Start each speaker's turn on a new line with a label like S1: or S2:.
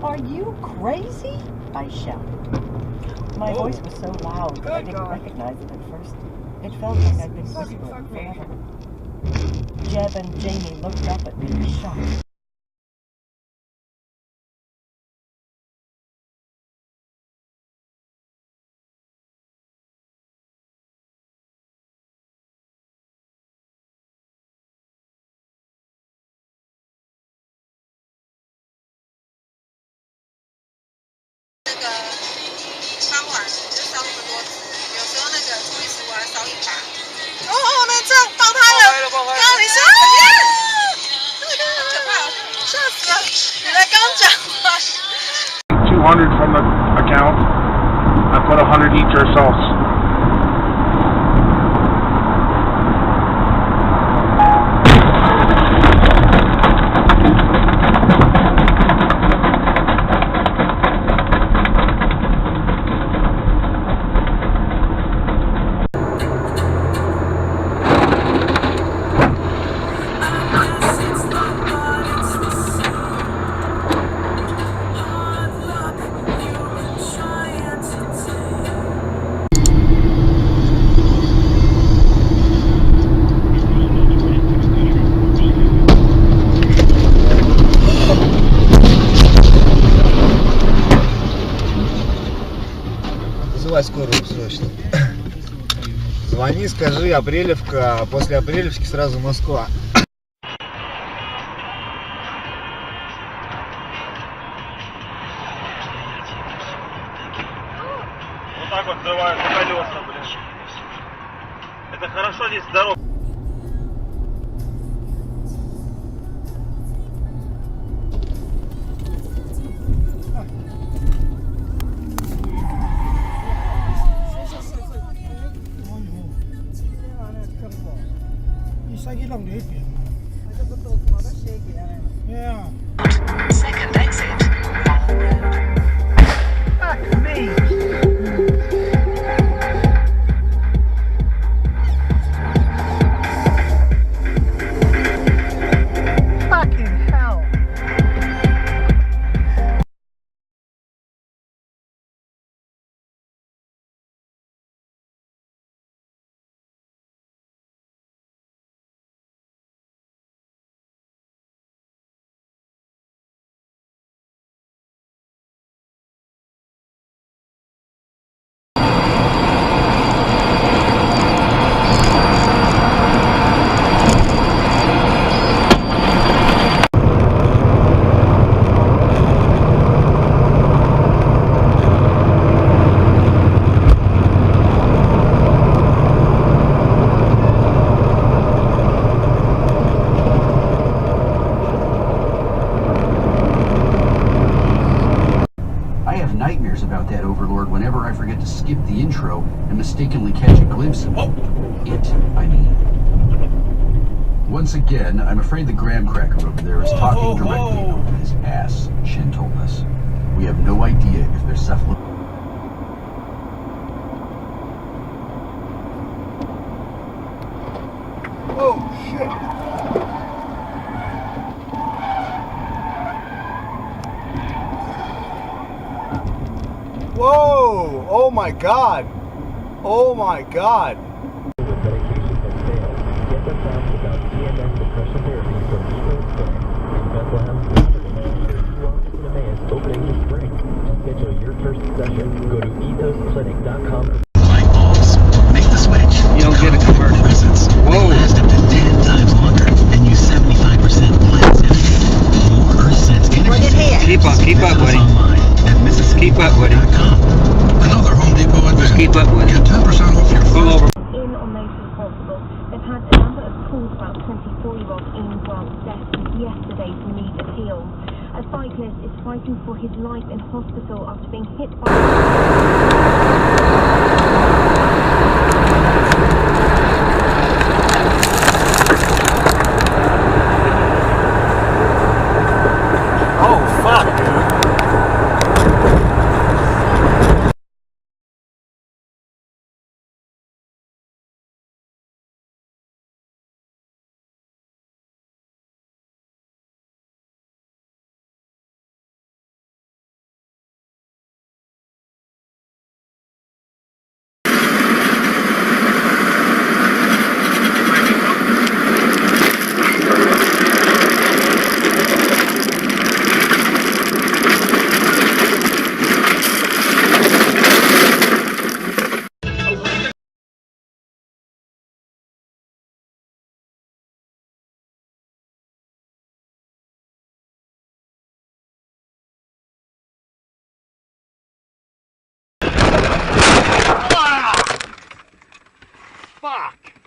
S1: Are you crazy? I shouted. My voice was so loud that I didn't recognize it at first. It felt like I'd been whispering forever. Jeb and Jamie looked up at me, shocked.
S2: $200 from the account. I put 100 each ourselves.
S3: Вызывай скорую срочно. Звони, скажи, Апрелевка, после Апрелевки сразу Москва.
S4: Вот так вот взрываются колеса, блин. Это хорошо здесь здорово.
S5: Second exit. Fuck me. Fucking hell.
S6: Nightmares about that overlord whenever I forget to skip the intro and mistakenly catch a glimpse of it, I mean. Once again, I'm afraid the graham cracker over there is talking directly over his ass, Shin told us. We have no idea if they're cephalo...
S3: Oh, shit. Whoa! Oh my god! Oh my god!
S6: Make the switch. You don't get a converter. Whoa! Last up to 10 times longer and use 75% less energy. More Earth Sense energy.
S3: Keep up, buddy. Keep up, buddy.
S6: Another Home Depot advantage.
S3: Keep up, buddy.
S6: Get 10% off your
S3: Pull over.
S7: In on those responsible. They've had a number of calls about 24-year-old Ian Grant's death since yesterday to need appeal. A cyclist is fighting for his life in hospital after being hit by...
S3: Fuck!